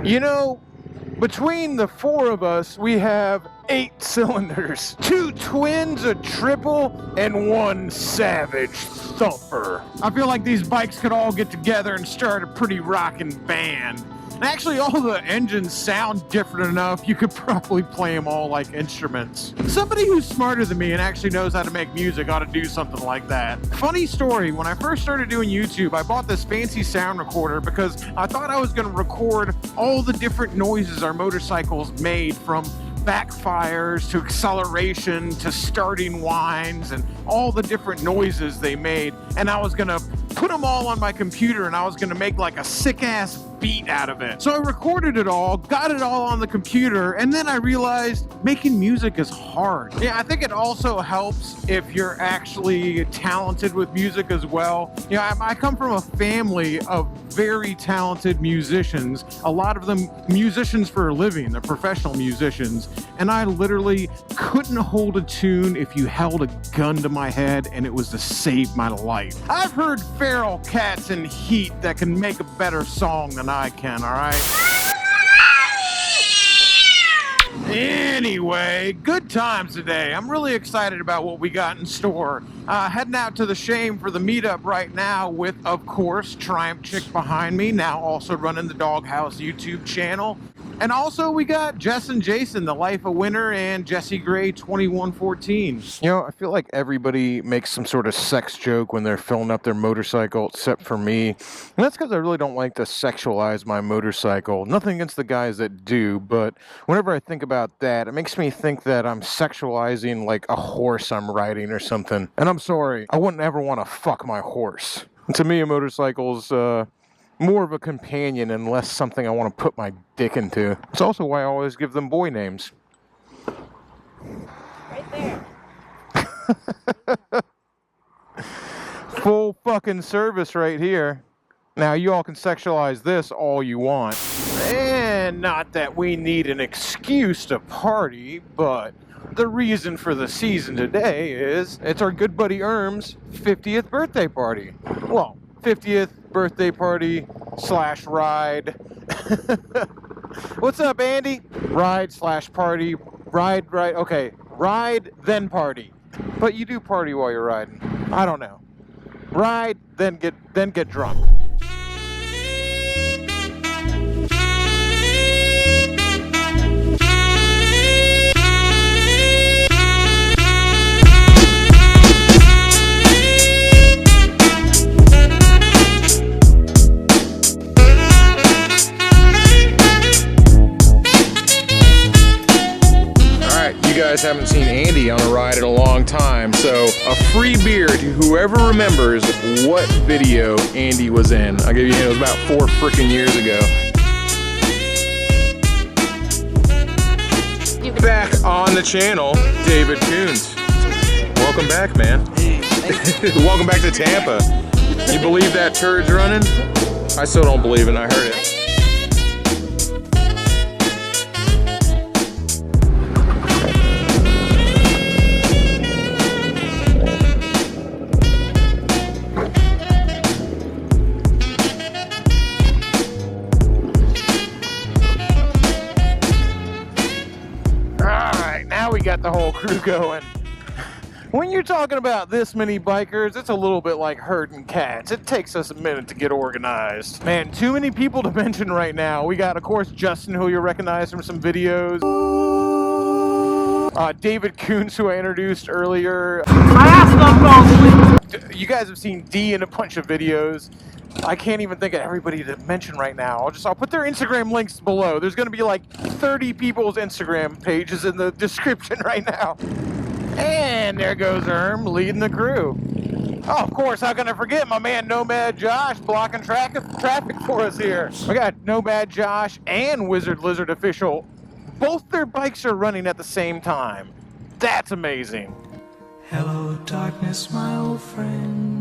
You know, between the four of us, we have 8 cylinders. 2 twins, a triple, and 1 savage thumper. I feel like these bikes could all get together and start a pretty rockin' band. And actually, all the engines sound different enough, you could probably play them all like instruments. Somebody who's smarter than me and actually knows how to make music ought to do something like that. Funny story, when I first started doing YouTube, I bought this fancy sound recorder because I thought I was gonna record all the different noises our motorcycles made, from backfires to acceleration to starting whines and all the different noises they made. And I was gonna put them all on my computer and I was gonna make like a sick ass beat out of it. So I recorded it all, got it all on the computer, and then I realized making music is hard. Yeah, I think it also helps if you're actually talented with music as well. You know, I come from a family of very talented musicians, a lot of them musicians for a living, they're professional musicians, and I literally couldn't hold a tune if you held a gun to my head and it was to save my life. I've heard feral cats in heat that can make a better song than I can, all right? Anyway, good times today. I'm really excited about what we got in store. Heading out to the Shame for the meetup right now with, of course, Triumph Chick behind me, now also running the Doghouse YouTube channel. And also we got Jess and Jason, The Life of Winter, and Jesse Gray 2114. You know, I feel like everybody makes some sort of sex joke when they're filling up their motorcycle, except for me. And that's because I really don't like to sexualize my motorcycle. Nothing against the guys that do, but whenever I think about that, it makes me think that I'm sexualizing like a horse I'm riding or something. And I'm sorry, I wouldn't ever want to fuck my horse. And to me, a motorcycle's more of a companion and less something I want to put my dick into. It's also why I always give them boy names. Right there. Full fucking service right here. Now, you all can sexualize this all you want. And not that we need an excuse to party, but the reason for the season today is it's our good buddy Erm's 50th birthday party. Well, 50th birthday party / ride. What's up, Andy? Ride / party. Ride, okay. Ride, then party. But you do party while you're riding. I don't know. Ride, then get drunk. You guys haven't seen Andy on a ride in a long time, so a free beer to whoever remembers what video Andy was in. I'll give you, it was about 4 freaking years ago. Back on the channel, David Coons. Welcome back, man. Welcome back to Tampa. You believe that turd's running? I still don't believe it, I heard it. We got the whole crew going. When you're talking about this many bikers, it's a little bit like herding cats. It takes us a minute to get organized. Man, too many people to mention right now. We got, of course, Justin, who you'll recognize from some videos. David Coons, who I introduced earlier. You guys have seen D in a bunch of videos. I can't even think of everybody to mention right now. I'll put their Instagram links below. There's going to be like 30 people's Instagram pages in the description right now. And there goes Erm leading the crew. Oh, of course, how can I forget my man Nomad Josh blocking traffic for us here. We got Nomad Josh and Wizard Lizard Official. Both their bikes are running at the same time. That's amazing. Hello, darkness, my old friend.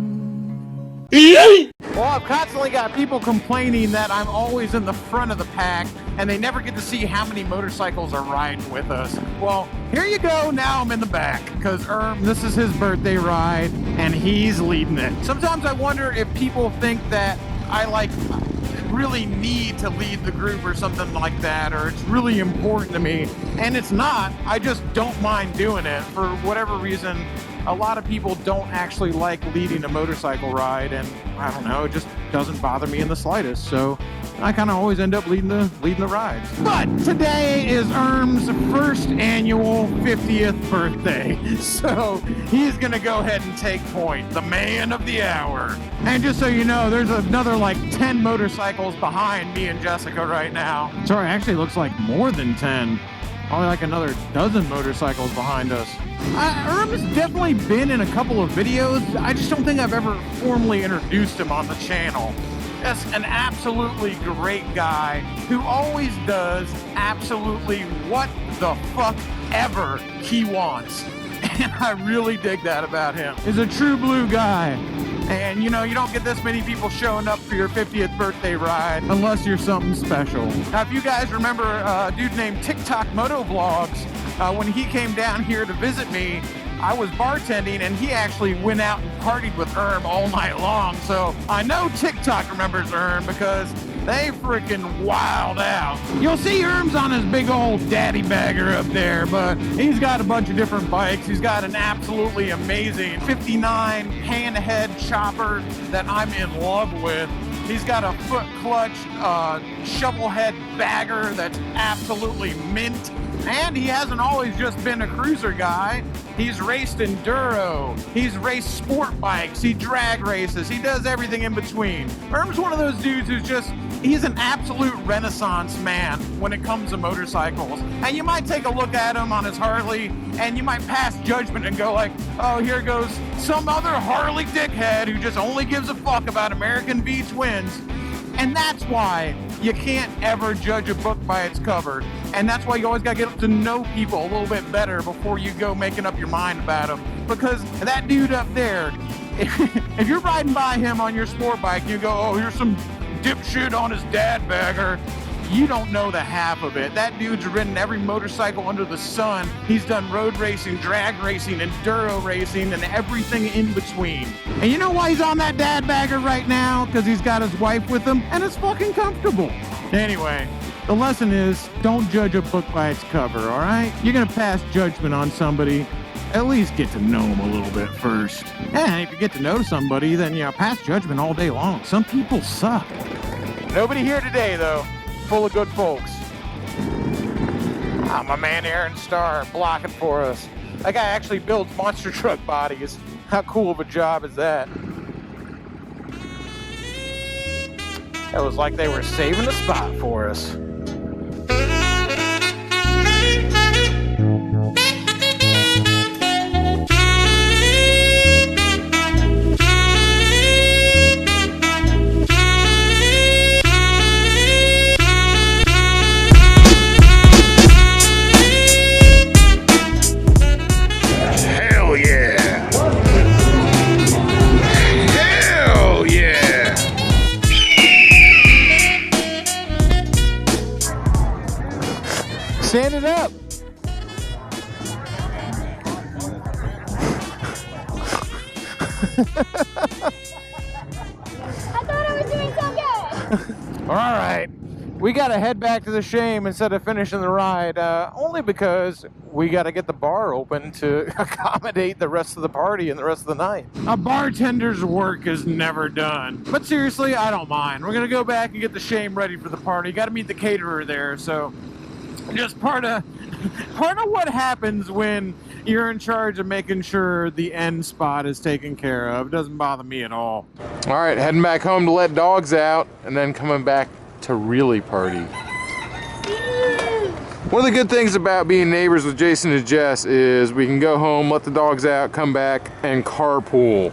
Well, I've constantly got people complaining that I'm always in the front of the pack and they never get to see how many motorcycles are riding with us. Well, here you go. Now I'm in the back because this is his birthday ride and he's leading it. Sometimes I wonder if people think that I like really need to lead the group or something like that, or it's really important to me. And it's not, I just don't mind doing it. For whatever reason, a lot of people don't actually like leading a motorcycle ride, and I don't know, it just doesn't bother me in the slightest. So I kind of always end up leading the rides. But today is Erm's first annual 50th birthday, so he's gonna go ahead and take point, the man of the hour. And just so you know, there's another like 10 motorcycles behind me and Jessica right now. Sorry, actually looks like more than 10. Probably like another dozen motorcycles behind us. Erm has definitely been in a couple of videos. I just don't think I've ever formally introduced him on the channel. Just an absolutely great guy who always does absolutely what the fuck ever he wants. And I really dig that about him. He's a true blue guy. And you know, you don't get this many people showing up for your 50th birthday ride unless you're something special. Now, if you guys remember a dude named TikTok Motovlogs, when he came down here to visit me, I was bartending and he actually went out and partied with Erm all night long. So I know TikTok remembers Erm because they freaking wild out. You'll see Erm's on his big old daddy bagger up there, but he's got a bunch of different bikes. He's got an absolutely amazing 59 hand-head chopper that I'm in love with. He's got a foot clutch shovel head bagger that's absolutely mint. And he hasn't always just been a cruiser guy. He's raced enduro, he's raced sport bikes, he drag races, he does everything in between. Erm's one of those dudes he's an absolute renaissance man when it comes to motorcycles. And you might take a look at him on his Harley and you might pass judgment and go like, oh, here goes some other Harley dickhead who just only gives a fuck about American V twins. And that's why you can't ever judge a book by its cover. And that's why you always gotta get to know people a little bit better before you go making up your mind about them. Because that dude up there, if you're riding by him on your sport bike, you go, oh, here's some dipshit on his dad bagger. You don't know the half of it. That dude's ridden every motorcycle under the sun. He's done road racing, drag racing, enduro racing, and everything in between. And you know why he's on that dad bagger right now? Because he's got his wife with him, and it's fucking comfortable. Anyway, the lesson is, don't judge a book by its cover, all right? You're gonna pass judgment on somebody, at least get to know them a little bit first. And if you get to know somebody, then, you know, pass judgment all day long. Some people suck. Nobody here today, though. Full of good folks. My man Aaron Starr blocking for us. That guy actually builds monster truck bodies. How cool of a job is that? It was like they were saving a spot for us. Stand it up. I thought I was doing so good. All right. We got to head back to the Shame instead of finishing the ride, only because we got to get the bar open to accommodate the rest of the party and the rest of the night. A bartender's work is never done. But seriously, I don't mind. We're going to go back and get the Shame ready for the party. Got to meet the caterer there, so just part of what happens when you're in charge of making sure the end spot is taken care of. It doesn't bother me at all. All right, heading back home to let dogs out and then coming back to really party. One of the good things about being neighbors with Jason and Jess is we can go home, let the dogs out, come back, and carpool.